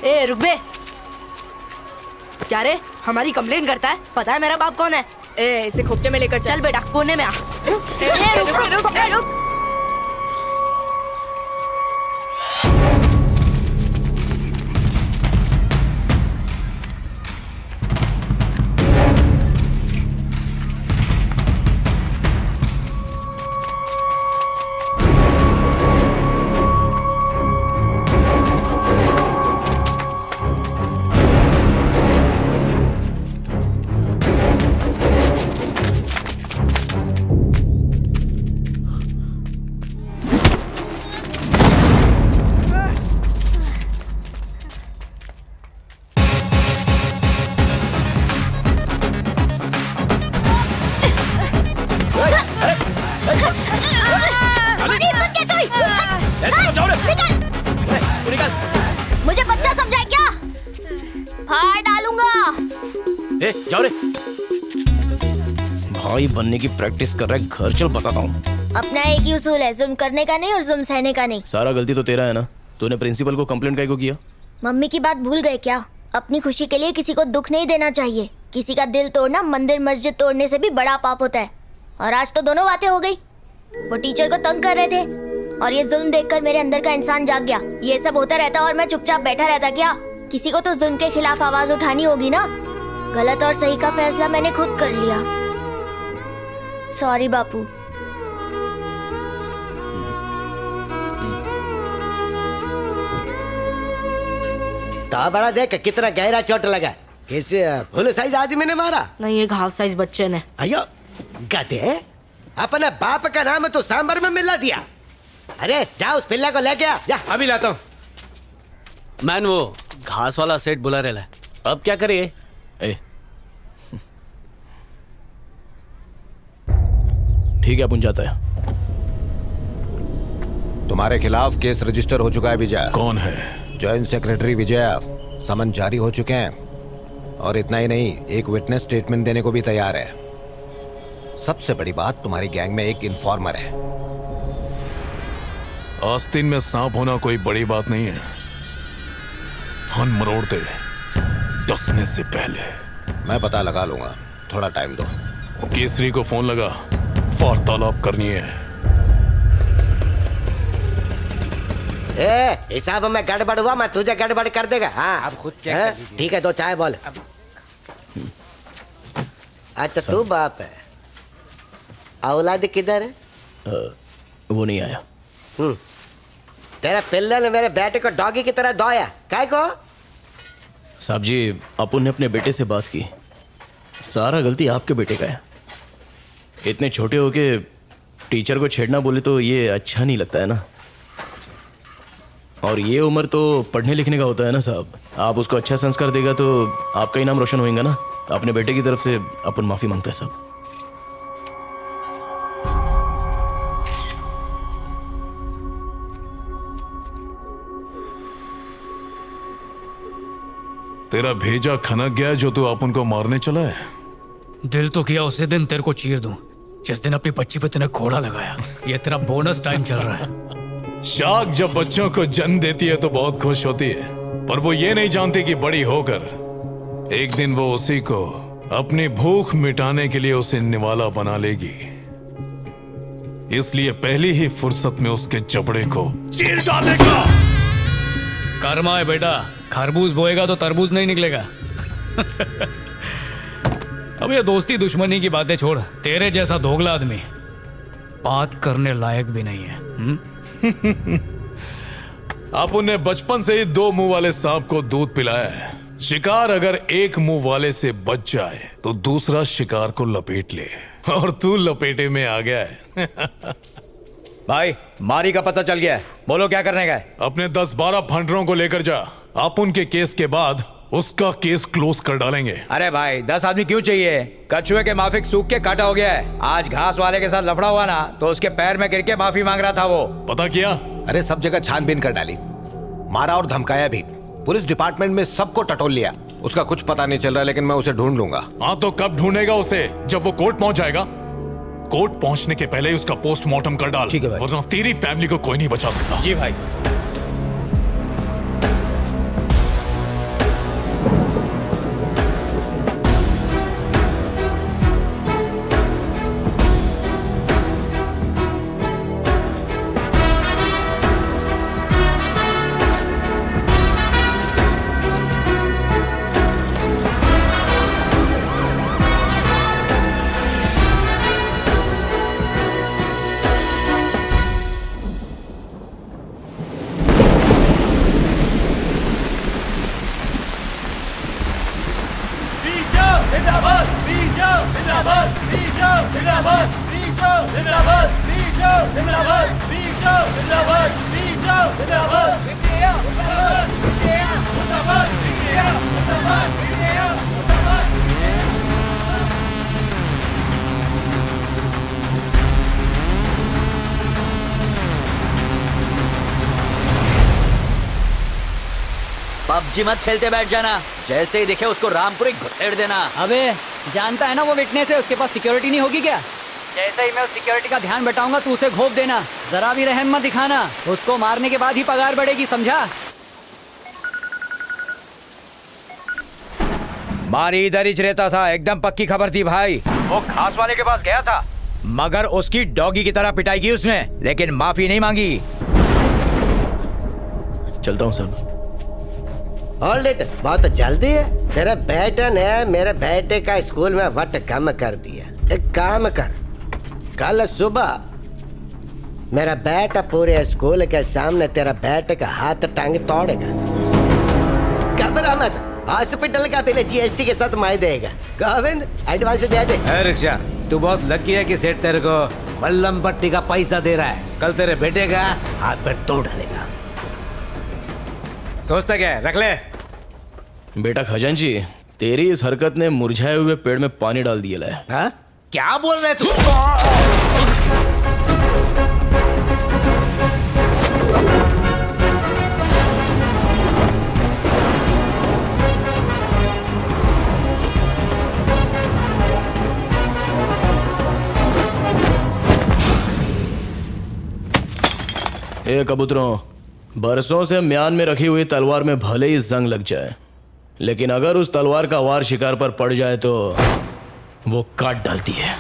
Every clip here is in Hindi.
ए रुक बे। क्या रे, हमारी कंप्लेंट करता है? पता है मेरा बाप कौन है? ए, इसे खोपचे में लेकर चल बेटा, कोने में आ। रुक। मुझे बच्चा समझा क्या? फाड़ डालूंगा। ए, जाओ रे। भाई बनने की प्रैक्टिस कर रहा है, घर चल बताता हूँ। अपना एक ही उसूल है, जुल्म करने का नहीं और जुल्म सहने का नहीं। सारा गलती तो तेरा है ना, तूने प्रिंसिपल को कंप्लेंट काहे को किया? मम्मी की बात भूल गए क्या? अपनी खुशी के लिए किसी को दुख नहीं देना चाहिए। किसी का दिल तोड़ना मंदिर मस्जिद तोड़ने से भी बड़ा पाप होता है। और आज तो दोनों बातें हो गई। वो टीचर को तंग कर रहे थे और ये जुल्म देखकर मेरे अंदर का इंसान जाग गया। ये सब होता रहता और मैं चुपचाप बैठा रहता क्या? किसी को तो जुल्म के खिलाफ आवाज उठानी होगी ना। गलत और सही का फैसला मैंने खुद कर लिया। सॉरी बापू। तो बड़ा देख कितना गहरा चोट लगा। कैसे फुल साइज आदमी ने मारा? नहीं, एक हाफ साइज बच्चे ने। अयो गधे, अपने बाप का नाम तो सांबर में मिला दिया। अरे जा उस पिल्ला को लेके आ जा। अभी लाता हूँ। मैन वो घास वाला सेट बुला रहा है। अब क्या करे? ठीक है, अपन जाता है। तुम्हारे खिलाफ केस रजिस्टर हो चुका है विजय। कौन है? जॉइंट सेक्रेटरी विजय। समन जारी हो चुके हैं और इतना ही नहीं, एक विटनेस स्टेटमेंट देने को भी तैयार है। सबसे बड़ी बात, तुम्हारी गैंग में एक इन्फॉर्मर है। आस्तीन में सांप होना कोई बड़ी बात नहीं है। फन मरोड़ दे डसने से पहले। मैं पता लगा लूंगा, थोड़ा टाइम दो। केसरी को फोन लगा, वार्तालाप करनी है। हिसाब में गड़बड़ हुआ, मैं तुझे गड़बड़ कर देगा। हाँ आप खुद चेक कर लीजिए। ठीक है, दो चाय बोल। अच्छा तू बाप है, औलाद किधर है? वो नहीं आया। तेरा पिल्ले ने मेरे बेटे को डॉगी की तरह दौया, काय को? साहब जी, अपन ने अपने बेटे से बात की, सारा गलती आपके बेटे का है। इतने छोटे होके टीचर को छेड़ना बोले तो ये अच्छा नहीं लगता है ना। और ये उम्र तो पढ़ने लिखने का होता है ना साहब। आप उसको अच्छा संस्कार देगा तो आपका ही नाम रोशन होएगा ना। अपने बेटे की तरफ से अपन माफी मांगता है साहब। तेरा भेजा खनक गया जो तू अपन को मारने चला है। दिल तो किया उसी दिन तेरे को चीर दूं, जिस दिन अपनी बच्ची पे तूने घोड़ा लगाया। ये तेरा बोनस टाइम चल रहा है। शाख जब बच्चों को जन्म देती है तो बहुत खुश होती है, पर वो ये नहीं जानती कि बड़ी होकर एक दिन वो उसी को अपनी भूख मिटाने के लिए उसे निवाला बना लेगी। इसलिए पहली ही फुर्सत में उसके जबड़े को चीर डालेगा। कर्मा है बेटा, खरबूज बोएगा तो तरबूज नहीं निकलेगा। अब ये दोस्ती दुश्मनी की बातें छोड़, तेरे जैसा दोगला आदमी बात करने लायक भी नहीं है। आप उन्हें बचपन से ही दो मुंह वाले सांप को दूध पिलाया है। शिकार अगर एक मुंह वाले से बच जाए तो दूसरा शिकार को लपेट ले, और तू लपेटे में आ गया है। भाई मारी का पता चल गया है, बोलो क्या करने का है? अपने 10-12 फंडरों को लेकर जा। आप उनके केस के बाद उसका केस क्लोज कर डालेंगे। अरे भाई 10 आदमी क्यों चाहिए? कछुए के माफिक सूख के काटा हो गया है। आज घास वाले के साथ लफड़ा हुआ ना तो उसके पैर में गिर के माफी मांग रहा था वो। पता किया? अरे सब जगह छानबीन कर डाली, मारा और धमकाया भी। पुलिस डिपार्टमेंट में सबको टटोल लिया। उसका कुछ पता नहीं चल रहा, लेकिन मैं उसे ढूंढ लूंगा। हाँ तो कब ढूंढेगा उसे? जब वो कोर्ट पहुंच जाएगा। कोर्ट पहुंचने के पहले ही उसका पोस्टमार्टम कर डाल, वरना तेरी फैमिली को कोई नहीं बचा सकता। जी भाई। पबजी मत खेलते बैठ जाना, जैसे ही दिखे उसको रामपुरी घुसेड़ देना। अबे जानता है ना वो विटनेस है, उसके पास सिक्योरिटी नहीं होगी क्या? जैसे ही मैं उस सिक्योरिटी का ध्यान बटाऊंगा तू उसे घोप देना, जरा भी रहम मत दिखाना। उसको मारने के बाद ही पगार बढ़ेगी, समझा? मारी इधर ही रहता था, एकदम पक्की खबर थी भाई। वो घास वाले के पास गया था, मगर उसकी डॉगी की तरह पिटाई की उसने, लेकिन माफी नहीं मांगी। चलता हूँ साहब। ऑल राइट, बहुत जल्दी है। तेरे बेटे ने मेरे बेटे का स्कूल में वट कम कर दिया। एक काम कर, कल सुबह मेरा बेटा पूरे स्कूल के सामने तेरा बेटे का हाथ टांग तोड़ेगा। घबरा मत, हॉस्पिटल का बिल जीएसटी के साथ मैं देगा। गोविंद एडवांस दे दे। रिक्शा, तू बहुत लकी है कि सेठ तेरे को बल्लम पट्टी का पैसा दे रहा है। कल तेरे बेटे का हाथ पैर तोड़ डालेगा। सोचता क्या है? रख ले। बेटा खजांची, तेरी इस हरकत ने मुरझाए हुए पेड़ में पानी डाल दिया है। हाँ? क्या बोल रहे तू? ए कबूतरों, बरसों से म्यान में रखी हुई तलवार में भले ही जंग लग जाए, लेकिन अगर उस तलवार का वार शिकार पर पड़ जाए तो वो काट डालती है।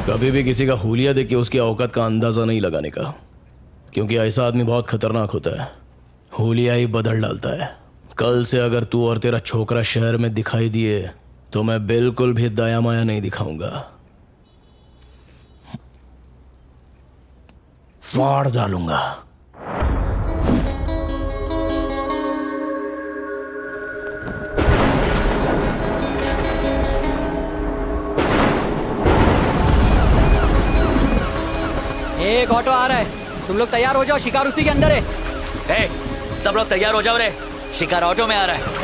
कभी भी किसी का हुलिया देख के उसकी औकात का अंदाजा नहीं लगाने का, क्योंकि ऐसा आदमी बहुत खतरनाक होता है। हुलिया ही बदल डालता है। कल से अगर तू और तेरा छोकरा शहर में दिखाई दिए तो मैं बिल्कुल भी दया माया नहीं दिखाऊंगा, फाड़ डालूंगा। एक ऑटो आ रहा है, तुम लोग तैयार हो जाओ, शिकार उसी के अंदर है। ए, सब लोग तैयार हो जाओ रे, शिकार ऑटो में आ रहा है।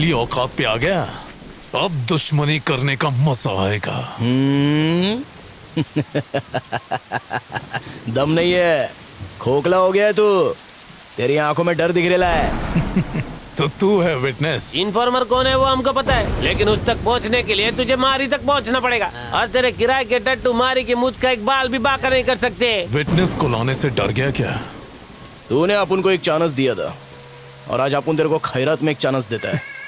असली औकात पे आ गया। अब दुश्मनी करने का मजा आएगा। दम नहीं है, खोखला हो गया है तू। तेरी आंखों में डर दिख रहा है। तो तू है विटनेस। इन्फॉर्मर कौन है वो हमको पता है, लेकिन उस तक पहुंचने के लिए तुझे मारी तक पहुंचना पड़ेगा। और तेरे किराए के टट्टू मारी की मुझ का एक बाल भी बाका नहीं कर सकते। विटनेस को लाने से डर गया क्या? तूने अपन को एक चांस दिया था और आज अपन तेरे को खैरात में एक चांस देता है।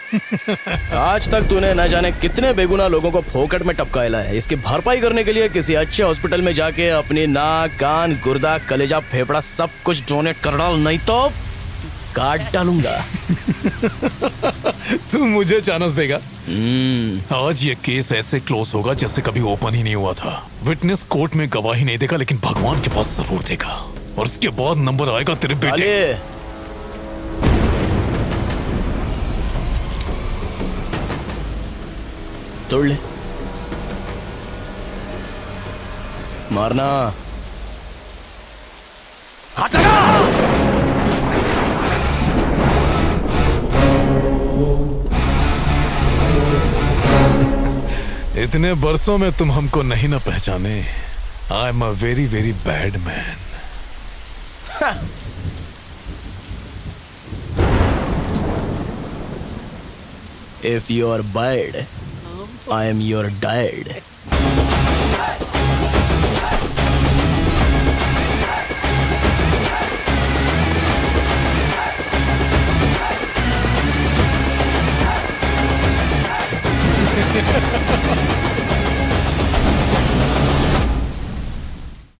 आज तक तूने न जाने कितने बेगुनाह लोगों को फोकट में टपकाया है। इसकी भरपाई करने के लिए किसी अच्छे हॉस्पिटल में जाके अपनी नाक, कान, गुर्दा, कलेजा, फेफड़ा सब कुछ डोनेट कर डाल, नहीं तो काट डालूंगा। तू मुझे चांस देगा? आज ये केस ऐसे क्लोज होगा जैसे कभी ओपन ही नहीं हुआ था। विटनेस कोर्ट में गवाही नहीं देगा, लेकिन भगवान के पास जरूर देगा। और उसके बाद नंबर आएगा तेरे बेटे। तोड़ ले, मारना। हाथ लगा। इतने बरसों में तुम हमको नहीं ना पहचाने। I am a very very bad man. If you are bad, I am your dad.